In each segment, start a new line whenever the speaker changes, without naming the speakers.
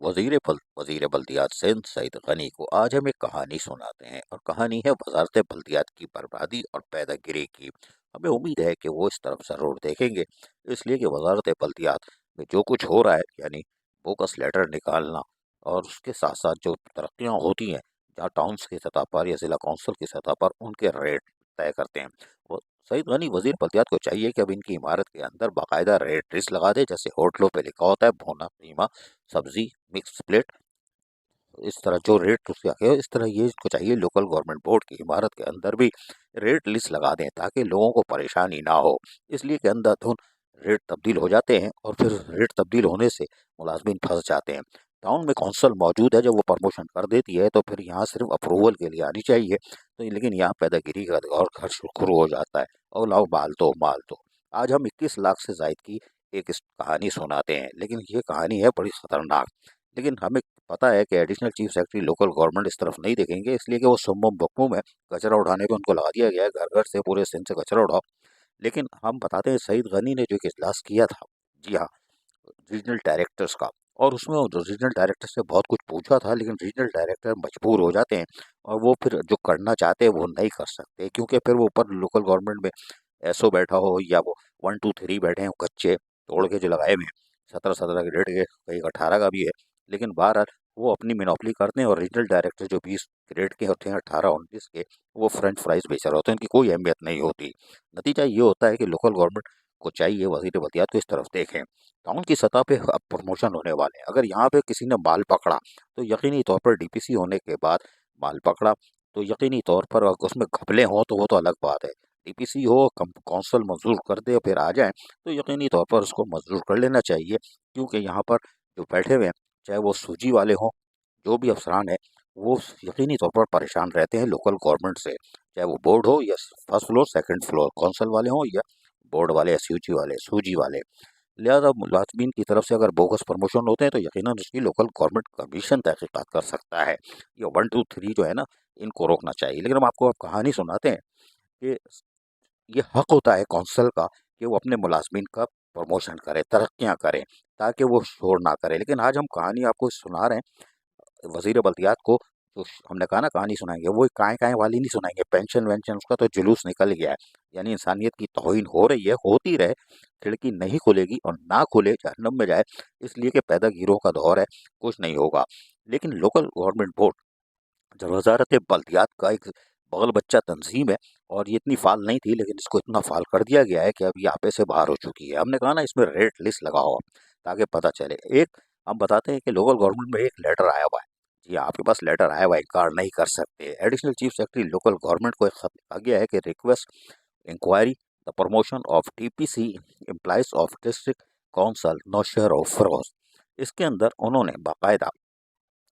वजीर बल्दियात सिंध सईद गनी को आज हम एक कहानी सुनाते हैं और कहानी है वजारत बल्दियात की बर्बादी और पैदागिरी की। हमें उम्मीद है कि वो इस तरफ जरूर देखेंगे, इसलिए कि वजारत बल्दियात में जो कुछ हो रहा है, यानी बोकस लेटर निकालना और उसके साथ साथ जो तरक्कियाँ होती हैं, जहाँ टाउन्स की सतह पर या जिला कौंसिल की सतह पर उनके रेट तय करते हैं। वो सईद गनी वजीर बल्दियात को चाहिए कि अब इनकी इमारत के अंदर बाकायदा रेट लिस्ट लगा दे, जैसे होटलों पे लिखा होता है भुना कीमा, सब्जी, मिक्स प्लेट। इस तरह जो रेट उसके आगे इस तरह ये इसको चाहिए लोकल गवर्नमेंट बोर्ड की इमारत के अंदर भी रेट लिस्ट लगा दें, ताकि लोगों को परेशानी ना हो। इसलिए कि अंधाधुंध रेट तब्दील हो जाते हैं और फिर रेट तब्दील होने से मुलाजमीन फंस जाते हैं। टाउन में कौंसल मौजूद है, जब वो प्रमोशन कर देती है तो फिर यहाँ सिर्फ अप्रूवल के लिए आनी चाहिए, तो लेकिन यहाँ पैदागिरी का और खर्च शुरू हो जाता है। और लाओ माल दो। आज हम 21 लाख से जायद की एक इस कहानी सुनाते हैं, लेकिन ये कहानी है बड़ी खतरनाक। लेकिन हमें पता है कि additional chief secretary local government इस तरफ नहीं देखेंगे, इसलिए कि वो सुम्मम बकमुम है। कचरा उठाने पे उनको लगा दिया गया है, घर घर से पूरे सिंध से कचरा उठाओ। लेकिन हम बताते हैं सईद गनी ने जो एक इजलास किया था, जी हाँ, रीजनल डायरेक्टर्स का, और उसमें वो रीजनल डायरेक्टर से बहुत कुछ पूछा था, लेकिन रीजनल डायरेक्टर मजबूर हो जाते हैं और वो फिर जो करना चाहते हैं वो नहीं कर सकते, क्योंकि फिर वो ऊपर लोकल गवर्नमेंट में एसओ बैठा हो या वो 1 2 3 बैठे हैं कच्चे तोड़ के जो लगाए हुए हैं, 17 17 के रेट के, कहीं 18 का भी है। लेकिन बहरहाल वो अपनी मिनोपली करते हैं और रीजनल डायरेक्टर जो 20 ग्रेड के होते हैं, 18 19 के, वो फ्रेंच फ्राइज बेच रहे होते हैं, उनकी कोई अहमियत नहीं होती। नतीजा ये होता है कि लोकल गवर्नमेंट को चाहिए वजीर बल्दियात को इस तरफ देखें। टाउन की सतह पे अब प्रमोशन होने वाले हैं, अगर यहाँ पे किसी ने माल पकड़ा तो यकीनी तौर पर डीपीसी होने के बाद माल पकड़ा तो यकीनी तौर पर अगर उसमें घपले हों तो वो तो अलग बात है। डीपीसी हो, कौंसल मंजूर कर दे फिर आ जाए, तो यकीनी तौर पर उसको मंजूर कर लेना चाहिए, क्योंकि यहाँ पर जो बैठे हुए हैं, चाहे वो सूजी वाले हों, जो भी अफसरान है, वो यकीनी तौर पर परेशान रहते हैं लोकल गवर्नमेंट से, चाहे वो बोर्ड हो या first floor second floor council वाले हों या बोर्ड वाले, एसयूजी वाले, सूजी वाले। लिहाजा मुलाजमीन की तरफ से अगर बोगस प्रमोशन होते हैं तो यकीनन उसकी लोकल गवर्नमेंट कमीशन तहकीकात कर सकता है। ये 1 2 3 जो है ना, इनको रोकना चाहिए। लेकिन हम आपको अब कहानी सुनाते हैं कि ये हक होता है कौंसल का कि वो अपने मुलाजमीन का प्रमोशन करे, तरक्कियाँ करे, ताकि वो शोर ना करे। लेकिन आज हम कहानी आपको सुना रहे हैं वज़ीर बल्दियात को, जो हमने कहा ना कहानी सुनाएँगे, वो काएँ-काएँ वाली नहीं सुनाएँगे, पेंशन-वेंशन उसका तो जुलूस निकल गया है। यानी इंसानियत की तौहीन हो रही है, होती रहे, खिड़की नहीं खुलेगी और ना खुले जहन्नम में जाए, इसलिए कि पैदागिरों का दौर है, कुछ नहीं होगा। लेकिन लोकल गवर्नमेंट बोर्ड जो वज़ारत बल्दियात का एक बगल बच्चा तंज़ीम है, और ये इतनी फ़ाल नहीं थी, लेकिन इसको इतना फ़ाल कर दिया गया है कि अब ये आपे से बाहर हो चुकी है। हमने कहा ना इसमें रेट लिस्ट लगाओ आप, ताकि पता चले। एक हम बताते हैं कि लोकल गवर्नमेंट में एक लेटर आया हुआ है। जी हाँ, आपके पास लेटर आया हुआ है, इनकार नहीं कर सकते। Additional chief secretary local government को एक खत लिखा गया है कि request inquiry the promotion of TPC employees of district council Nawanshahr of Feroz. इसके अंदर उन्होंने बाकायदा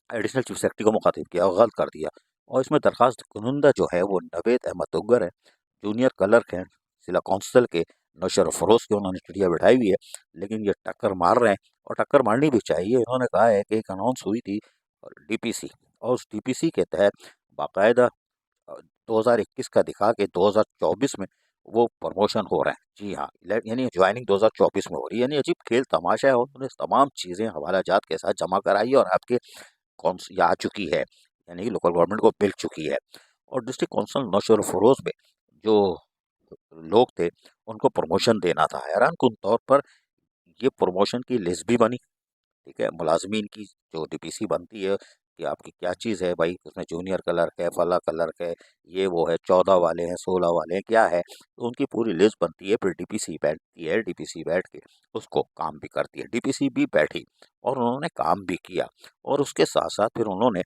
एडिशनल चीफ सेक्रेटरी को मुखातिब किया और गलत कर दिया, और इसमें दरखास्त कुनंदा जो है वो नवेद अहमद दुग्गर है, जूनियर क्लर्क हैं जिला कौंसिल के नौशर फरोज के। उन्होंने चिड़िया बिठाई हुई है, लेकिन ये टक्कर मार रहे हैं, और टक्कर मारनी भी चाहिए। इन्होंने कहा है कि एक अनाउंस हुई थी डीपीसी, और उस डीपीसी के तहत बाकायदा 2021 का दिखा के 2024 में वो प्रमोशन हो रहे हैं। जी हाँ, यानी ज्वाइनिंग 2024 में हो रही है। यानी अजीब खेल तमाशा है, और उन्होंने तमाम चीज़ें हवाला जात के साथ जमा कराई और आपके कौन सी आ चुकी है, यानी कि लोकल गवर्नमेंट को मिल चुकी है। और डिस्ट्रिक्ट काउंसिल नौशहर फरोज में जो लोग थे, उनको प्रमोशन देना था। हैरान कुन तौर पर ये प्रमोशन की लिस्ट भी बनी, ठीक है, मुलाजमीन की जो डीपीसी बनती है कि आपकी क्या चीज़ है भाई, उसमें जूनियर क्लर्क है, फला क्लर्क है, ये वो है, 14 वाले हैं, 16 वाले हैं, क्या है, तो उनकी पूरी लिस्ट बनती है। फिर डीपीसी बैठती है, डीपीसी बैठ के उसको काम भी करती है। डीपीसी भी बैठी और उन्होंने काम भी किया, और उसके साथ साथ फिर उन्होंने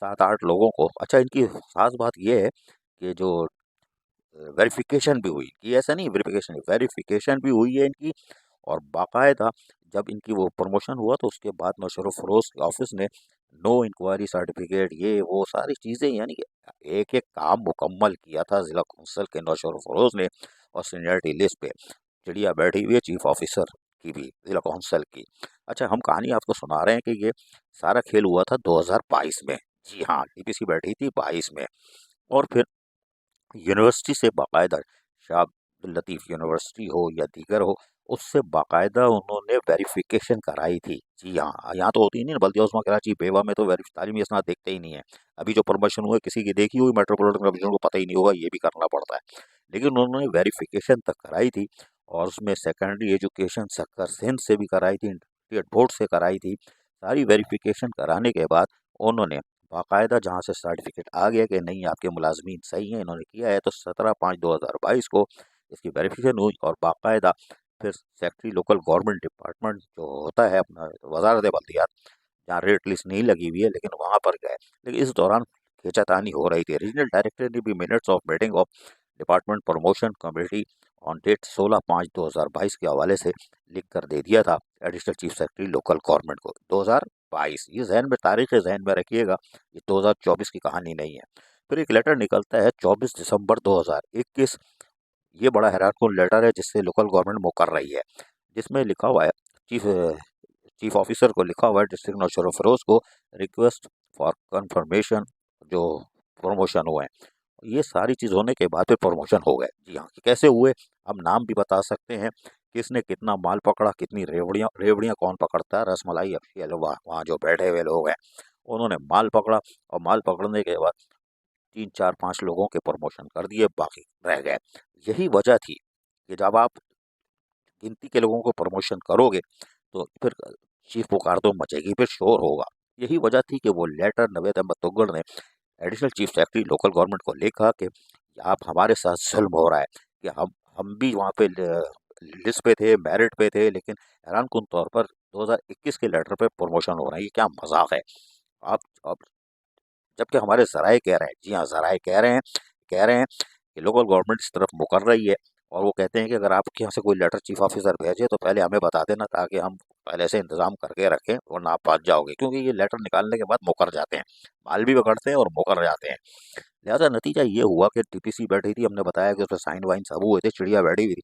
7 8 लोगों को, अच्छा इनकी खास बात ये है कि जो वेरिफिकेशन भी हुई, कि ऐसा नहीं वेरिफिकेशन, वेरिफिकेशन भी हुई है इनकी। और बाकायदा जब इनकी वो प्रमोशन हुआ तो उसके बाद नौशर फरोज के ऑफिस ने नो इंक्वायरी सर्टिफिकेट, ये वो सारी चीज़ें, यानी कि एक एक काम मुकम्मल किया था जिला कौंसिल के नौशर फरोज ने। और सीनियरिटी लिस्ट पे चिड़िया बैठी हुई है चीफ ऑफिसर की भी, जिला कौंसिल की। अच्छा, हम कहानी आपको सुना रहे हैं कि ये सारा खेल हुआ था 2022 में। जी हाँ, डीपीसी बैठी थी 22 में। और फिर यूनिवर्सिटी से बाकायदा लतीफ़ यूनिवर्सिटी हो या दीगर हो, उससे बाकायदा उन्होंने वेरिफिकेशन कराई थी। जी हाँ, यहाँ तो होती ही नहीं ना, बल्दिया उस्मा कराची बेवा में तो तालीमी इसनाद देखते ही नहीं है। अभी जो प्रमोशन हुए किसी की देखी हुई मेट्रोपॉलिटन कमीशन को पता ही नहीं होगा, ये भी करना पड़ता है। लेकिन उन्होंने वेरिफिकेशन तक कराई थी और उसमें सेकेंडरी एजुकेशन सक्कर सिंध से भी कराई थी, इंटरमीडिएट बोर्ड से कराई थी। सारी वेरिफिकेशन कराने के बाद उन्होंने बाकायदा जहाँ से सर्टिफिकेट आ गया कि नहीं आपके मुलाजमीन सही हैं, इन्होंने किया है, तो 17/5/2022 को इसकी वेरिफिकेशन हुई और बाकायदा फिर सेक्रेटरी लोकल गवर्नमेंट डिपार्टमेंट जो होता है अपना वजारत बल्दियात, जहाँ रेट लिस्ट नहीं लगी हुई है, लेकिन वहाँ पर गए। लेकिन इस दौरान खींचातानी हो रही थी। रीजनल डायरेक्टर ने भी minutes of meeting of department promotion committee on date 16/5/2022 के हवाले से लिख कर दे दिया था additional chief secretary local government को। 2022 ये जहन में, तारीख जहन में रखिएगा, ये 2024 की कहानी नहीं है। फिर एक लेटर निकलता है 24 दिसंबर 2021। ये बड़ा हैरानकुन लेटर है जिससे लोकल गवर्नमेंट मुकर रही है, जिसमें लिखा हुआ है चीफ चीफ ऑफिसर को लिखा हुआ है डिस्ट्रिक्ट नौशर फरोज को, रिक्वेस्ट फॉर कंफर्मेशन जो प्रमोशन हुए हैं। ये सारी चीज़ होने के बाद फिर प्रमोशन हो गए। जी हाँ, कैसे हुए हम नाम भी बता सकते हैं, किसने कितना माल पकड़ा, कितनी रेवड़ियाँ रेवड़ियाँ कौन पकड़ता है, रसमलाई अफी हलवा वहाँ जो बैठे हुए लोग हैं उन्होंने माल पकड़ा और माल पकड़ने के बाद 3 4 5 लोगों के प्रमोशन कर दिए, बाकी रह गए। यही वजह थी कि जब आप गिनती के लोगों को प्रमोशन करोगे तो फिर चीफ पुकार तो मचेगी, फिर शोर होगा। यही वजह थी कि वो लेटर नवेद अहमद तुगड़ ने additional chief secretary local government को लिखा कि आप हमारे साथ जुल्म हो रहा है, कि हम भी वहाँ पे लिस्ट पे थे, मेरिट पे थे, लेकिन हैरानकुन तौर पर 2021 के लेटर पे प्रमोशन हो रहा है। ये क्या मजाक है। आप जबकि हमारे ज़राए कह रहे हैं, जी हाँ, ज़राए कह रहे हैं कि लोकल गवर्नमेंट इस तरफ मुकर रही है और वो कहते हैं कि अगर आपके यहाँ से कोई लेटर चीफ ऑफिसर भेजे तो पहले हमें बता देना, ताकि हम पहले से इंतजाम करके रखें, वरना आप फंस जाओगे, क्योंकि ये लेटर निकालने के बाद मुकर जाते हैं, माल भी पकड़ते हैं और मुकर जाते हैं। लिहाजा नतीजा ये हुआ कि टीपीसी बैठी थी, हमने बताया कि उसमें साइन वाइन सब हुए थे, चिड़िया बैठी हुई थी,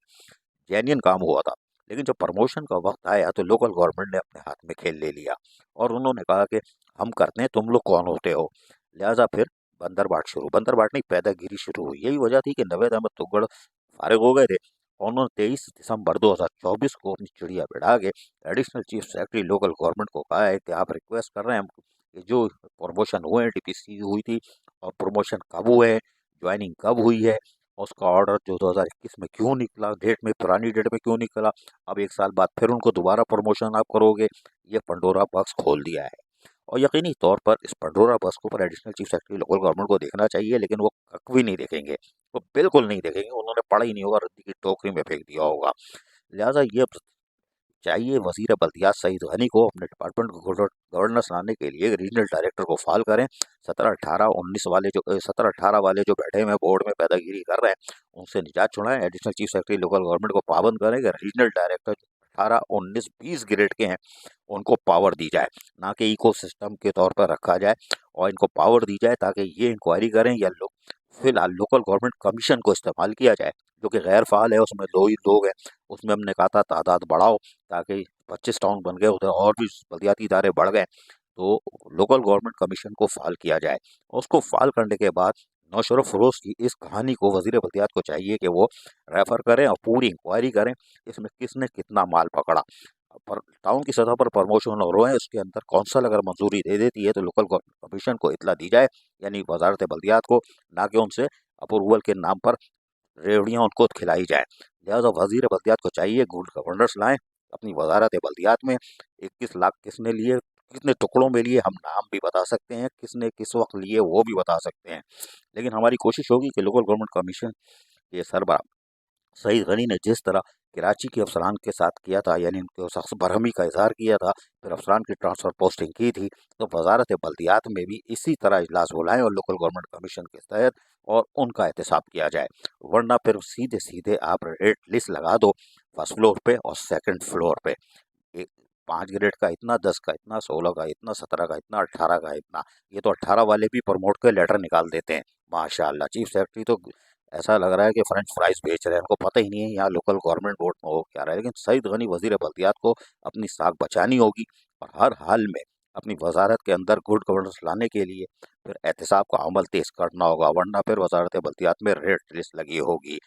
जेन्युइन काम हुआ था। लेकिन जब प्रमोशन का वक्त आया तो लोकल गवर्नमेंट ने अपने हाथ में खेल ले लिया और उन्होंने कहा कि हम करते हैं, तुम लोग कौन होते हो। लिहाजा फिर बंदरबाट नहीं, पैदागिरी शुरू हुई। यही वजह थी कि नवेद अहमद तुगड़ फारिग हो गए थे और उन्होंने 23 दिसंबर 2024 को अपनी चिड़िया बिठा के additional chief secretary local government को कहा है कि आप रिक्वेस्ट कर रहे हैं कि जो प्रमोशन हुए हैं, टीपीसी हुई थी, और प्रमोशन कब हुए हैं, ज्वाइनिंग कब हुई है, और उसका ऑर्डर जो 2021 में क्यों निकला, डेट में पुरानी डेट में क्यों निकला, अब 1 साल बाद फिर उनको दोबारा प्रमोशन आप करोगे। ये पंडोरा बॉक्स खोल दिया है और यकीनी तौर पर इस पंडोरा बॉक्स को पर additional chief secretary local government को देखना चाहिए, लेकिन वो कख भी नहीं देखेंगे, वो बिल्कुल नहीं देखेंगे, उन्होंने पढ़ा ही नहीं होगा, रद्दी की टोकरी में फेंक दिया होगा। लिहाजा ये चाहिए वजीर बल्दियात सईद गनी को अपने डिपार्टमेंट को गवर्नेंस लाने के लिए रीजनल डायरेक्टर को फाल करें। 17 18 19 वाले जो बैठे हुए बोर्ड में पैदागिरी कर रहे हैं उनसे निजात छुड़ाएं। Additional chief secretary local government को पाबंद करें कि रीजनल डायरेक्टर 18 19 20 ग्रेड के हैं उनको पावर दी जाए, ना कि इको सिस्टम के तौर पर रखा जाए, और इनको पावर दी जाए ताकि ये इंक्वायरी करें, या लोग फिलहाल लोकल गवर्नमेंट कमीशन को इस्तेमाल किया जाए जो कि गैर फाल है, उसमें 2 ही लोग हैं। उसमें हमने कहा था तादाद बढ़ाओ, ताकि 25 टाउन बन गए, उधर और भी बल्दियाती इदारे बढ़ गए, तो लोकल गवर्नमेंट कमीशन को फाल किया जाए। और उसको फाल करने के बाद नौशर फरोज की इस कहानी को वजीर बल्दियात को चाहिए कि वो रेफर करें और पूरी इंक्वायरी करें इसमें किसने कितना माल पकड़ा। पर टाउन की सतह पर प्रमोशन हो रहे हैं, उसके अंदर कौंसल अगर मंजूरी दे देती है तो लोकल गवर्नमेंट कमीशन को इतला दी जाए, यानी वजारत बल्दियात को, ना कि उनसे अप्रूवल के नाम पर रेवड़ियाँ उनको खिलाई जाए। लिहाजा वजीर बल्दियात को चाहिए गुड गवर्नेंस लाएं अपनी वजारत बल्दियात में। 21 लाख किसने लिए, कितने टुकड़ों में लिए, हम नाम भी बता सकते हैं, किसने किस वक्त लिए वो भी बता सकते हैं। लेकिन हमारी कोशिश होगी कि लोकल गवर्नमेंट कमीशन के सरबराह सईद गनी ने जिस तरह कराची के अफसरान के साथ किया था, यानी उनके शख्स बरहमी का इजहार किया था, फिर अफसरान की ट्रांसफ़र पोस्टिंग की थी, तो वजारत बल्दियात में भी इसी तरह इजलास बुलाएं और लोकल गवर्नमेंट कमीशन के तहत और उनका एहतसाब किया जाए। वरना फिर सीधे सीधे आप रेट लिस्ट लगा दो फर्स्ट फ्लोर पे और सेकंड फ्लोर पे, एक 5 ग्रेड का इतना, 10 का इतना, 16 का इतना, 17 का इतना, 18 का इतना। ये तो 18 वाले भी प्रमोट के लेटर निकाल देते हैं माशाल्लाह। चीफ सेक्रेटरी तो ऐसा लग रहा है कि फ्रेंच फ्राइज बेच रहे हैं, उनको पता ही नहीं है यहाँ लोकल गवर्नमेंट बोर्ड में हो क्या रहा है। लेकिन सईद गनी वजीर बल्दियात को अपनी साख बचानी होगी और हर हाल में अपनी वजारत के अंदर गुड गवर्नेंस लाने के लिए फिर एहतसाब का अमल तेज करना होगा, वरना फिर वजारत बल्दियात में रेड लिस्ट लगी होगी।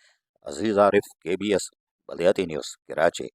अजीज आरिफ, KBS बल्दियाती न्यूज़, कराची।